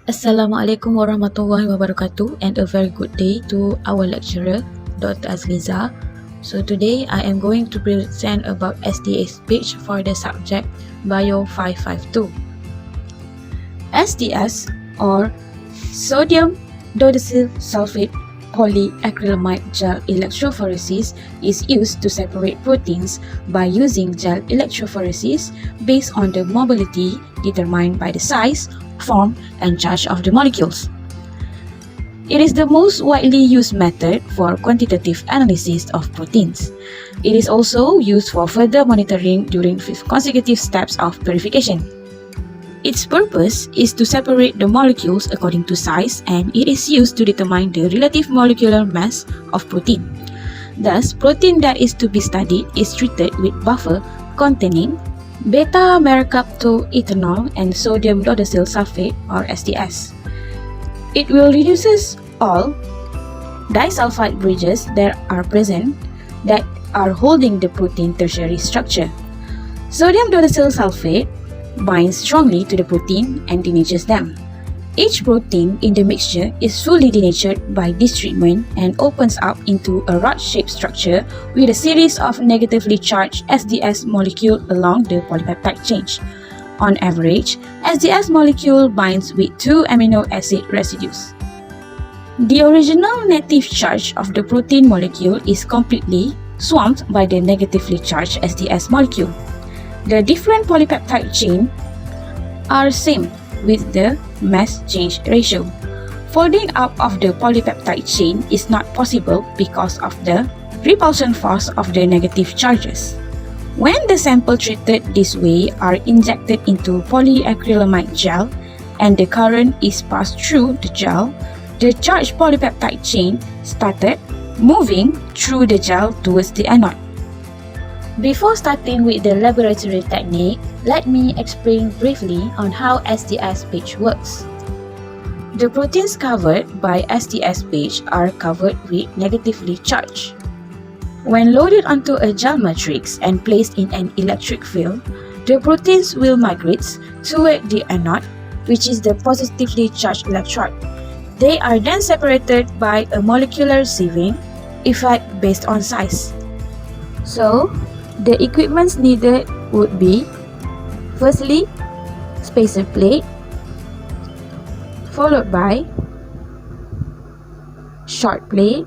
Assalamualaikum warahmatullahi wabarakatuh and a very good day to our lecturer, Dr. Azliza. So today I am going to present about SDS page for the subject Bio 552. SDS or sodium dodecyl sulfate polyacrylamide gel electrophoresis is used to separate proteins by using gel electrophoresis based on the mobility determined by the size, form, and charge of the molecules. It is the most widely used method for quantitative analysis of proteins. It is also used for further monitoring during consecutive steps of purification. Its purpose is to separate the molecules according to size, and it is used to determine the relative molecular mass of protein. Thus, protein that is to be studied is treated with buffer containing beta-mercaptoethanol and sodium dodecyl sulfate or SDS. It will reduces all disulfide bridges that are present that are holding the protein tertiary structure. Sodium dodecyl sulfate binds strongly to the protein and denatures them. Each protein in the mixture is fully denatured by this treatment and opens up into a rod-shaped structure with a series of negatively charged SDS molecules along the polypeptide chain. On average, SDS molecule binds with 2 amino acid residues. The original native charge of the protein molecule is completely swamped by the negatively charged SDS molecule. The different polypeptide chain are same with the mass change ratio. Folding up of the polypeptide chain is not possible because of the repulsion force of the negative charges. When the sample treated this way are injected into polyacrylamide gel and the current is passed through the gel, the charged polypeptide chain started moving through the gel towards the anode. Before starting with the laboratory technique, let me explain briefly on how SDS page works. The proteins covered by SDS page are covered with negatively charged. When loaded onto a gel matrix and placed in an electric field, the proteins will migrate toward the anode, which is the positively charged electrode. They are then separated by a molecular sieving effect based on size. So, the equipments needed would be, firstly, spacer plate, followed by short plate,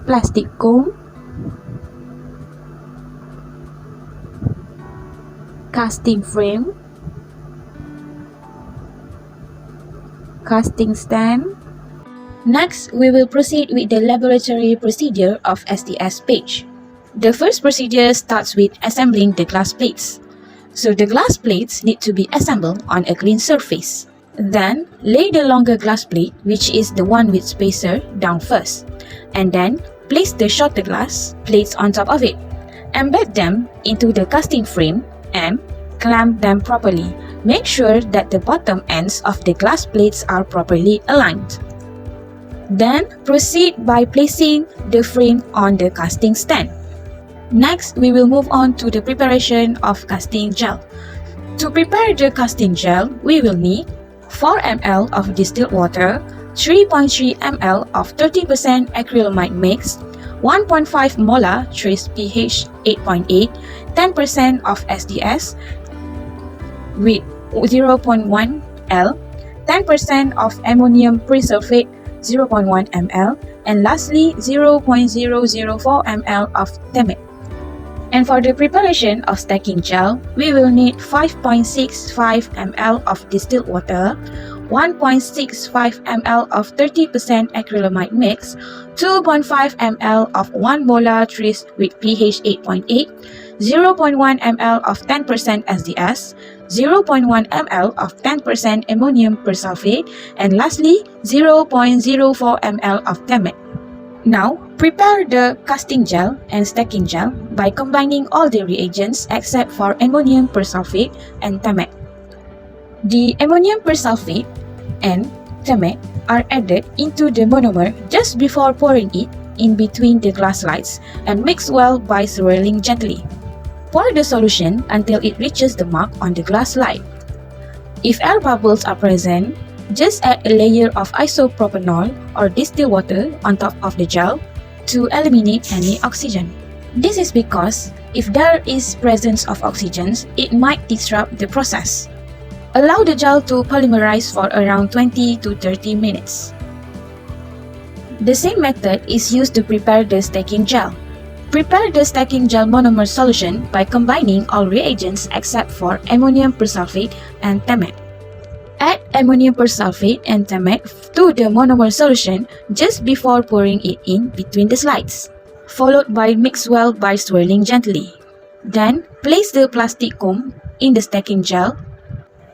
plastic comb, casting frame, casting stand. Next, we will proceed with the laboratory procedure of SDS page. The first procedure starts with assembling the glass plates. So the glass plates need to be assembled on a clean surface. Then, lay the longer glass plate, which is the one with spacer, down first. And then, place the shorter glass plates on top of it. Embed them into the casting frame and clamp them properly. Make sure that the bottom ends of the glass plates are properly aligned. Then, proceed by placing the frame on the casting stand. Next, we will move on to the preparation of casting gel. To prepare the casting gel, we will need 4 ml of distilled water, 3.3 ml of 30% acrylamide mix, 1.5 molar trace pH 8.8, 10% of SDS with 0.1 L, 10% of ammonium persulfate 0.1 ml, and lastly 0.004 ml of TEMET. And for the preparation of stacking gel, we will need 5.65 ml of distilled water, 1.65 ml of 30% acrylamide mix, 2.5 ml of 1 molar trace with pH 8.8, 0.1 ml of 10% SDS, 0.1 ml of 10% ammonium persulfate, and lastly 0.04 ml of TEMET. Now, prepare the casting gel and stacking gel by combining all the reagents except for ammonium persulfate and TEMET. The ammonium persulfate and TEMET are added into the monomer just before pouring it in between the glass slides and mix well by swirling gently. Pour the solution until it reaches the mark on the glass slide. If air bubbles are present, just add a layer of isopropanol or distilled water on top of the gel to eliminate any oxygen. This is because if there is presence of oxygen, it might disrupt the process. Allow the gel to polymerize for around 20 to 30 minutes. The same method is used to prepare the stacking gel. Prepare the stacking gel monomer solution by combining all reagents except for ammonium persulfate and TMAC. Add ammonium persulfate and TMAC to the monomer solution just before pouring it in between the slides, followed by mix well by swirling gently. Then, place the plastic comb in the stacking gel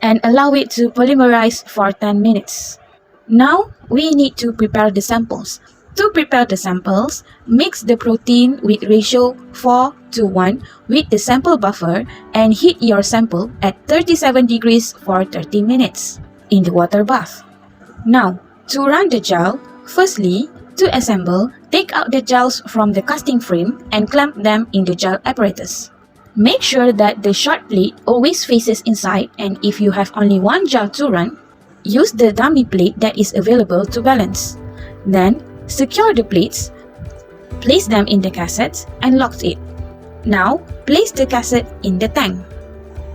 and allow it to polymerize for 10 minutes. Now, we need to prepare the samples. To prepare the samples, mix the protein with ratio 4:1 with the sample buffer and heat your sample at 37 degrees for 30 minutes in the water bath. Now, to run the gel, firstly, to assemble, take out the gels from the casting frame and clamp them in the gel apparatus. Make sure that the short plate always faces inside, and if you have only one gel to run, use the dummy plate that is available to balance. Then, secure the plates, place them in the cassette and lock it. Now, place the cassette in the tank.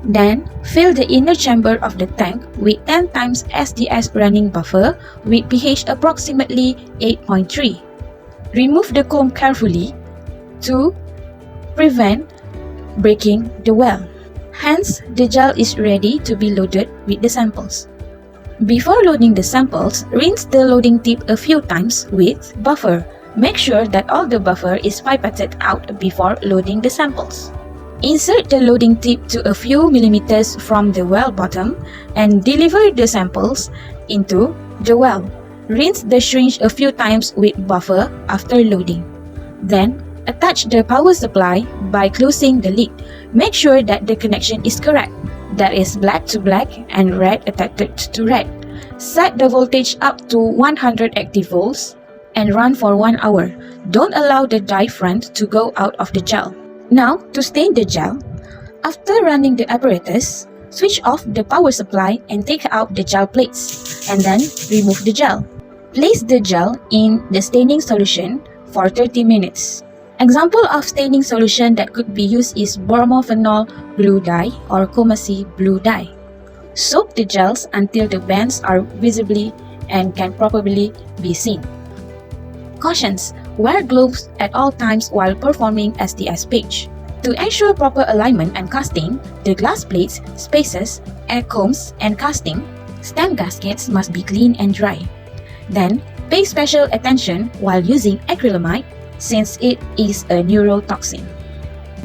Then, fill the inner chamber of the tank with 10 times SDS running buffer with pH approximately 8.3. Remove the comb carefully to prevent breaking the well. Hence, the gel is ready to be loaded with the samples. Before loading the samples, rinse the loading tip a few times with buffer. Make sure that all the buffer is pipetted out before loading the samples. Insert the loading tip to a few millimeters from the well bottom and deliver the samples into the well. Rinse the syringe a few times with buffer after loading. Then, attach the power supply by closing the lid. Make sure that the connection is correct. That is black to black and red attached to red. Set the voltage up to 100 active volts and run for 1 hour. Don't allow the dye front to go out of the gel. Now, to stain the gel, after running the apparatus, switch off the power supply and take out the gel plates, and then remove the gel. Place the gel in the staining solution for 30 minutes. Example of staining solution that could be used is bromophenol blue dye or Comasi blue dye. Soak the gels until the bands are visibly and can properly be seen. Cautions: wear gloves at all times while performing SDS page. To ensure proper alignment and casting, the glass plates, spacers, air combs, and casting, stem gaskets must be clean and dry. Then, pay special attention while using acrylamide since it is a neurotoxin.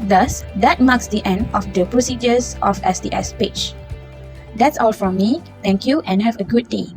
Thus, that marks the end of the procedures of SDS page. That's all from me. Thank you and have a good day.